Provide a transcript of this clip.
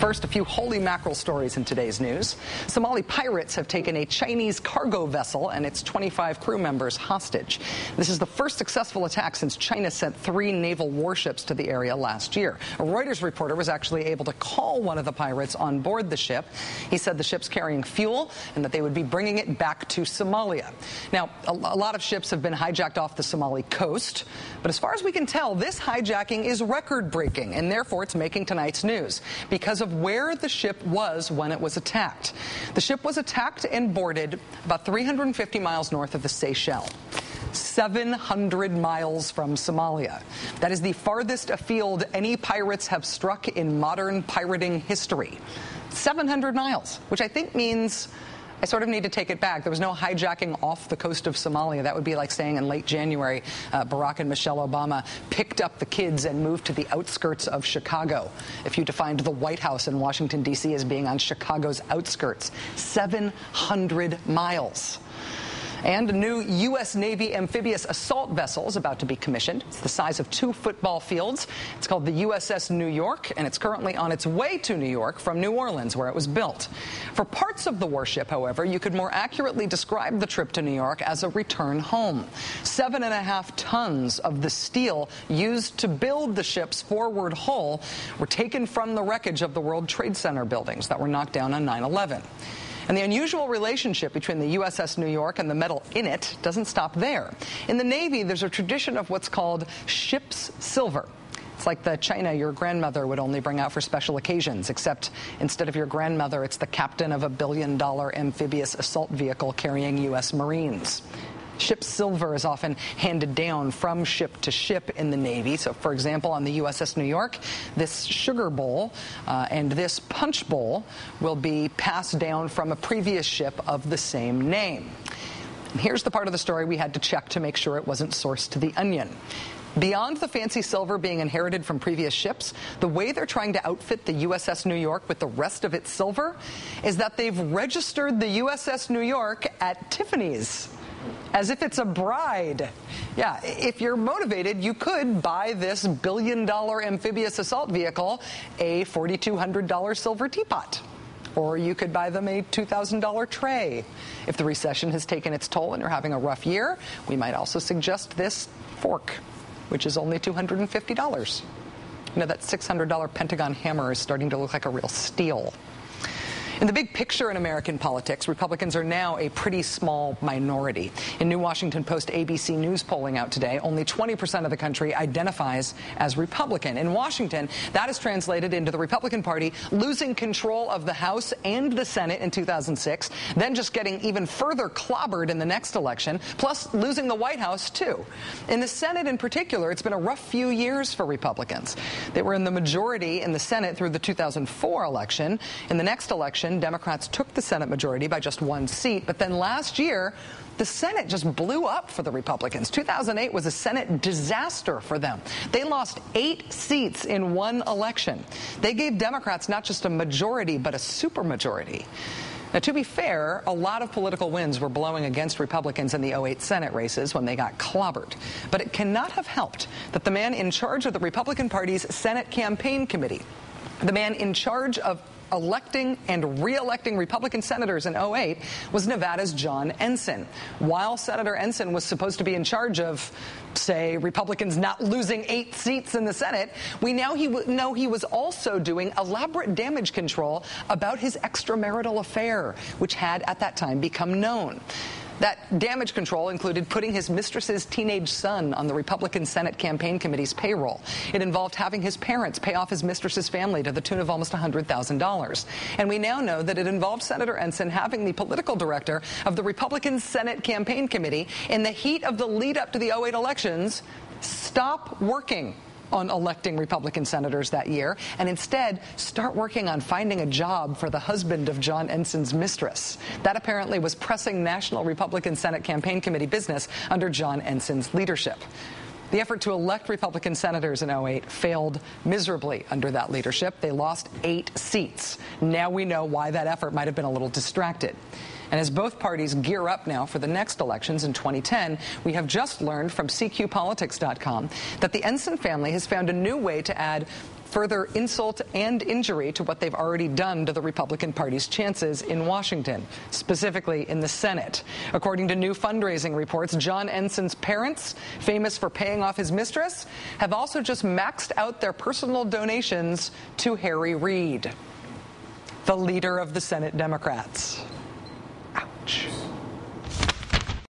First, a few holy mackerel stories in today's news. Somali pirates have taken a Chinese cargo vessel and its 25 crew members hostage. This is the first successful attack since China sent 3 naval warships to the area last year. A Reuters reporter was actually able to call one of the pirates on board the ship. He said the ship's carrying fuel and that they would be bringing it back to Somalia. Now, a lot of ships have been hijacked off the Somali coast, but as far as we can tell, this hijacking is record-breaking, and therefore it's making tonight's news because of where the ship was when it was attacked. The ship was attacked and boarded about 350 miles north of the Seychelles. 700 miles from Somalia. That is the farthest afield any pirates have struck in modern pirating history. 700 miles, which I think means I sort of need to take it back. There was no hijacking off the coast of Somalia. That would be like saying in late January, Barack and Michelle Obama picked up the kids and moved to the outskirts of Chicago. If you defined the White House in Washington, D.C. as being on Chicago's outskirts, 700 miles. And a new U.S. Navy amphibious assault vessel is about to be commissioned. It's the size of 2 football fields. It's called the USS New York, and it's currently on its way to New York from New Orleans, where it was built. For parts of the warship, however, you could more accurately describe the trip to New York as a return home. 7.5 tons of the steel used to build the ship's forward hull were taken from the wreckage of the World Trade Center buildings that were knocked down on 9/11. And the unusual relationship between the USS New York and the metal in it doesn't stop there. In the Navy, there's a tradition of what's called ship's silver. It's like the china your grandmother would only bring out for special occasions, except instead of your grandmother, it's the captain of a $1 billion amphibious assault vehicle carrying U.S. Marines. Ship's silver is often handed down from ship to ship in the Navy. So, for example, on the USS New York, this sugar bowl and this punch bowl will be passed down from a previous ship of the same name. And here's the part of the story we had to check to make sure it wasn't sourced to the Onion. Beyond the fancy silver being inherited from previous ships, the way they're trying to outfit the USS New York with the rest of its silver is that they've registered the USS New York at Tiffany's, as if it's a bride. Yeah, if you're motivated, you could buy this $1 billion amphibious assault vehicle a $4,200 silver teapot. Or you could buy them a $2,000 tray. If the recession has taken its toll and you're having a rough year, we might also suggest this fork, which is only $250. You know, that $600 Pentagon hammer is starting to look like a real steal. In the big picture in American politics, Republicans are now a pretty small minority. In New Washington Post ABC News polling out today, only 20% of the country identifies as Republican. In Washington, that is translated into the Republican Party losing control of the House and the Senate in 2006, then just getting even further clobbered in the next election, plus losing the White House, too. In the Senate in particular, it's been a rough few years for Republicans. They were in the majority in the Senate through the 2004 election. In the next election, Democrats took the Senate majority by just 1 seat, but then last year, the Senate just blew up for the Republicans. 2008 was a Senate disaster for them. They lost 8 seats in 1 election. They gave Democrats not just a majority, but a supermajority. Now, to be fair, a lot of political winds were blowing against Republicans in the 2008 Senate races when they got clobbered. But it cannot have helped that the man in charge of the Republican Party's Senate Campaign Committee, the man in charge of electing and re-electing Republican senators in 2008 was Nevada's John Ensign. While Senator Ensign was supposed to be in charge of, say, Republicans not losing 8 seats in the Senate, we now know he was also doing elaborate damage control about his extramarital affair, which had at that time become known. That damage control included putting his mistress's teenage son on the Republican Senate Campaign Committee's payroll. It involved having his parents pay off his mistress's family to the tune of almost $100,000. And we now know that it involved Senator Ensign having the political director of the Republican Senate Campaign Committee, in the heat of the lead up to the 2008 elections, stop working on electing Republican senators that year, and instead start working on finding a job for the husband of John Ensign's mistress. That apparently was pressing National Republican Senate Campaign Committee business under John Ensign's leadership. The effort to elect Republican senators in 2008 failed miserably under that leadership. They lost 8 seats. Now we know why that effort might have been a little distracted. And as both parties gear up now for the next elections in 2010, we have just learned from CQPolitics.com that the Ensign family has found a new way to add further insult and injury to what they've already done to the Republican Party's chances in Washington, specifically in the Senate. According to new fundraising reports, John Enson's parents, famous for paying off his mistress, have also just maxed out their personal donations to Harry Reid, the leader of the Senate Democrats. Ouch.